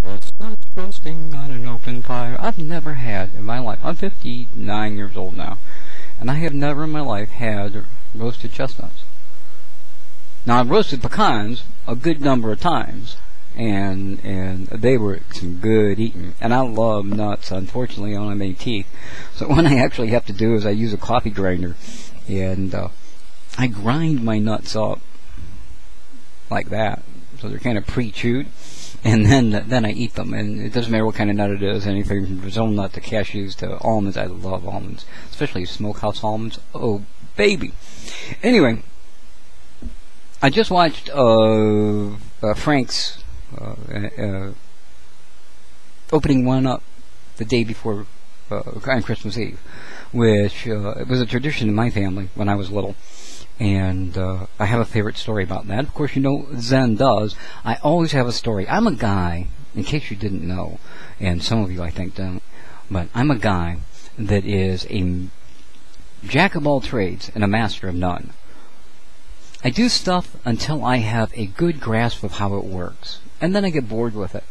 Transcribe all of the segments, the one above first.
Chestnuts roasting on an open fire. I've never had in my life. I'm 59 years old now, and I have never in my life had roasted chestnuts. Now, I've roasted pecans a good number of times, and they were some good eating. And I love nuts. Unfortunately, I don't have any teeth, so what I actually have to do is I use a coffee grinder, and I grind my nuts up like that, so they're kind of pre-chewed, and then I eat them. And it doesn't matter what kind of nut it is, anything from Brazil nut to cashews to almonds. I love almonds, especially smokehouse almonds. Oh, baby. Anyway, I just watched Frank's opening one up the day before on Christmas Eve, which it was a tradition in my family when I was little. And I have a favorite story about that. Of course, you know, Zen does. I always have a story. I'm a guy, in case you didn't know, and some of you I think don't, but I'm a guy that is a jack of all trades and a master of none. I do stuff until I have a good grasp of how it works, and then I get bored with it,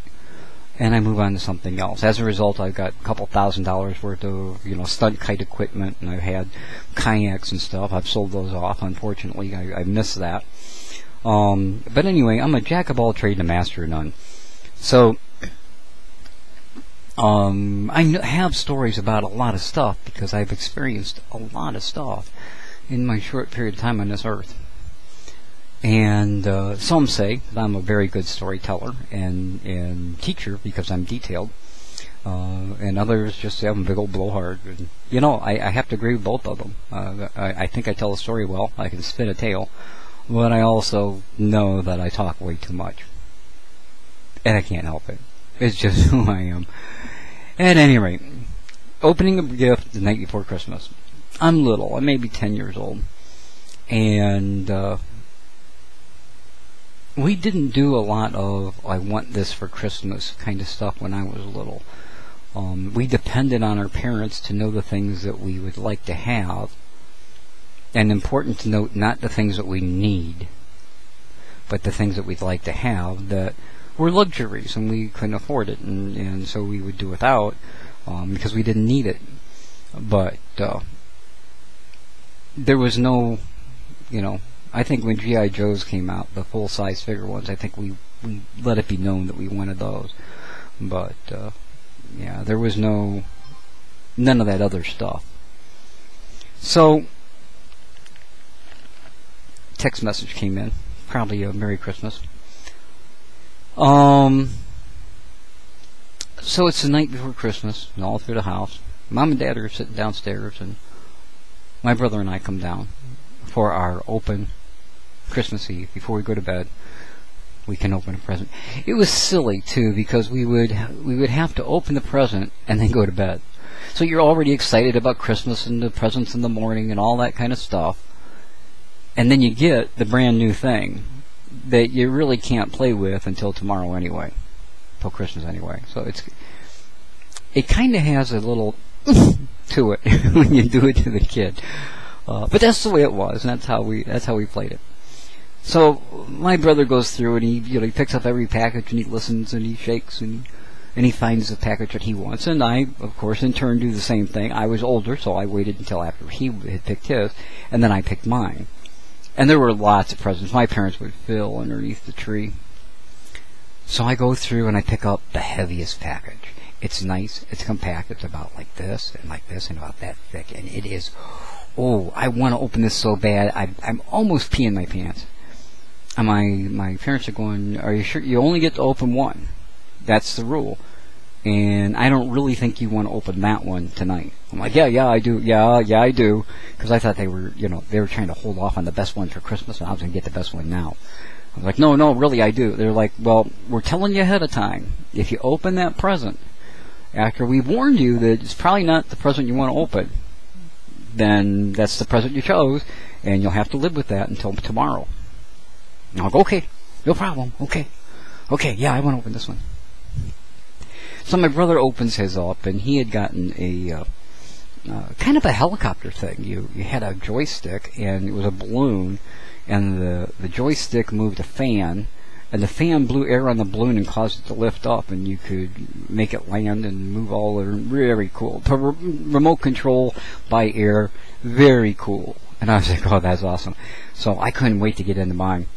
and I move on to something else. As a result, I've got a couple $1,000s worth of, you know, stunt kite equipment, and I've had kayaks and stuff. I've sold those off. Unfortunately, I missed that. But anyway, I'm a jack of all trades and a master of none. So, I have stories about a lot of stuff because I've experienced a lot of stuff in my short period of time on this earth. And some say that I'm a very good storyteller and teacher because I'm detailed, and others just say I'm a big old blowhard. And, you know, I have to agree with both of them. I think I tell a story well. I can spin a tale, but I also know that I talk way too much, and I can't help it. It's just who I am. At any rate, opening a gift the night before Christmas. I'm little. I'm maybe 10 years old, and we didn't do a lot of I want this for Christmas kind of stuff when I was little. We depended on our parents to know the things that we would like to have, and important to note, not the things that we need, but the things that we'd like to have that were luxuries and we couldn't afford it, and so we would do without because we didn't need it. But there was no, you know, I think when G.I. Joes came out, the full-size figure ones, I think we let it be known that we wanted those. But, yeah, there was none of that other stuff. So, text message came in, probably a Merry Christmas. So it's the night before Christmas, and all through the house. Mom and Dad are sitting downstairs, and my brother and I come down for our open Christmas Eve. Before we go to bed, we can open a present. It was silly too, because we would have to open the present and then go to bed. So you're already excited about Christmas and the presents in the morning and all that kind of stuff, and then you get the brand new thing that you really can't play with until tomorrow anyway, till Christmas anyway. So it kind of has a little to it when you do it to the kid. But that's the way it was, and that's how we played it. So my brother goes through and he picks up every package and he listens and he shakes and he finds the package that he wants. And I, of course, in turn do the same thing. I was older, so I waited until after he had picked his, and then I picked mine. And there were lots of presents. My parents would fill underneath the tree. So I go through and I pick up the heaviest package. It's nice. It's compact. It's about like this and about that thick. And it is, oh, I want to open this so bad. I'm almost peeing my pants. And my parents are going, are you sure? You only get to open one. That's the rule. And I don't really think you want to open that one tonight. I'm like, yeah, I do. Yeah, I do. Because I thought they were trying to hold off on the best one for Christmas, and I was going to get the best one now. I was like, no, really, I do. They're like, well, we're telling you ahead of time. If you open that present, after we've warned you that it's probably not the present you want to open, then that's the present you chose, and you'll have to live with that until tomorrow. And I'll go, okay, no problem, okay, yeah, I want to open this one. So my brother opens his up, and he had gotten a kind of a helicopter thing. You had a joystick, and it was a balloon, and the joystick moved a fan, and the fan blew air on the balloon and caused it to lift up, and you could make it land and move all over. Very cool. Remote control by air, very cool. And I was like, oh, that's awesome. So I couldn't wait to get into mine.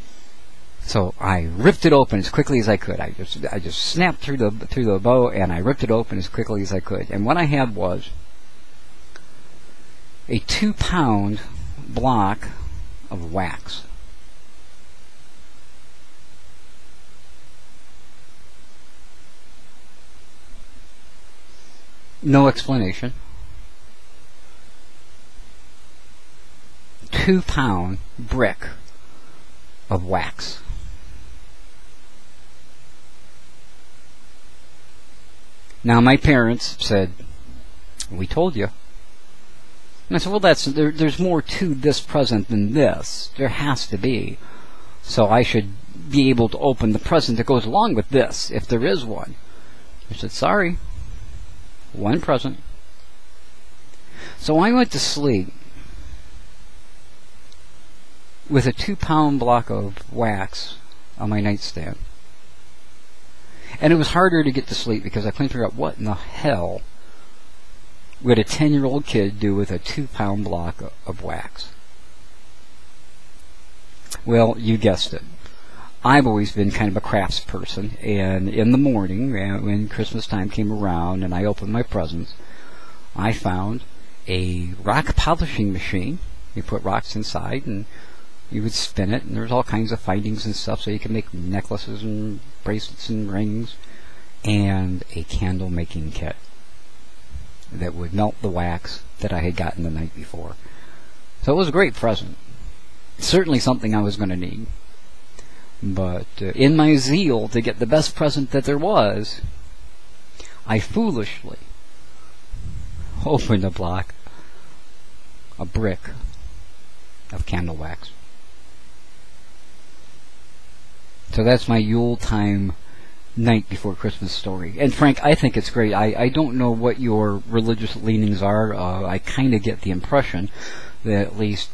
So I ripped it open as quickly as I could. I just snapped through the bow, and I ripped it open as quickly as I could. And what I had was a 2-pound block of wax. No explanation. 2-pound brick of wax. Now my parents said, "We told you." And I said, "Well, there's more to this present than this. There has to be. So I should be able to open the present that goes along with this, if there is one." I said, "Sorry, one present." So I went to sleep with a 2-pound block of wax on my nightstand. And it was harder to get to sleep because I couldn't figure out what in the hell would a 10-year-old kid do with a 2-pound block of wax. Well, you guessed it. I've always been kind of a crafts person, and in the morning, when Christmas time came around and I opened my presents, I found a rock polishing machine. You put rocks inside and you would spin it, and there's all kinds of findings and stuff, so you can make necklaces and bracelets and rings, and a candle making kit that would melt the wax that I had gotten the night before. So it was a great present. Certainly something I was going to need. But in my zeal to get the best present that there was, I foolishly opened a brick of candle wax. So that's my Yuletime night before Christmas story. And Frank, I think it's great. I don't know what your religious leanings are. I kind of get the impression that at least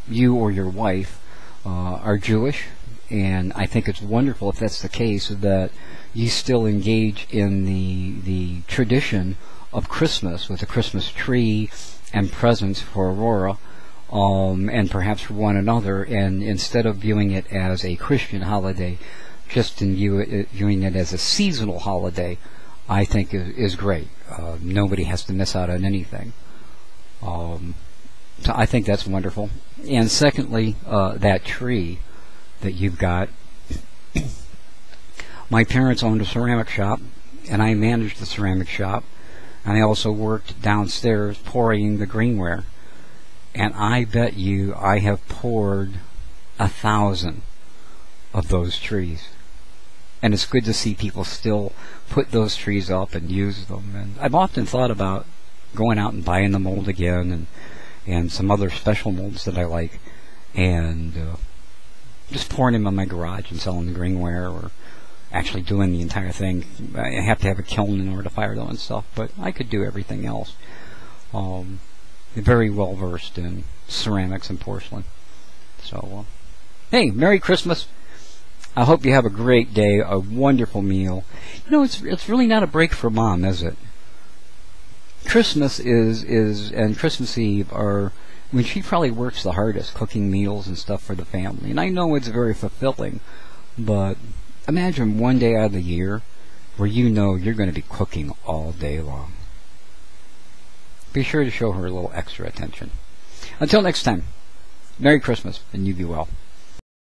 you or your wife are Jewish. And I think it's wonderful, if that's the case, that you still engage in the tradition of Christmas with a Christmas tree and presents for Aurora, and perhaps for one another, and instead of viewing it as a Christian holiday, just viewing it as a seasonal holiday, I think is great. Nobody has to miss out on anything. So I think that's wonderful. And secondly, that tree that you've got. My parents owned a ceramic shop, and I managed the ceramic shop, and I also worked downstairs pouring the greenware. And I bet you I have poured 1,000 of those trees. And it's good to see people still put those trees up and use them. And I've often thought about going out and buying the mold again, and some other special molds that I like, and just pouring them in my garage and selling the greenware, or actually doing the entire thing. I have to have a kiln in order to fire them and stuff, but I could do everything else. Very well versed in ceramics and porcelain. So, hey, Merry Christmas. I hope you have a great day, a wonderful meal. You know, it's really not a break for Mom, is it? Christmas and Christmas Eve are when she probably works the hardest, cooking meals and stuff for the family. And I know it's very fulfilling, but imagine one day out of the year where you know you're going to be cooking all day long. Be sure to show her a little extra attention. Until next time, Merry Christmas, and you be well.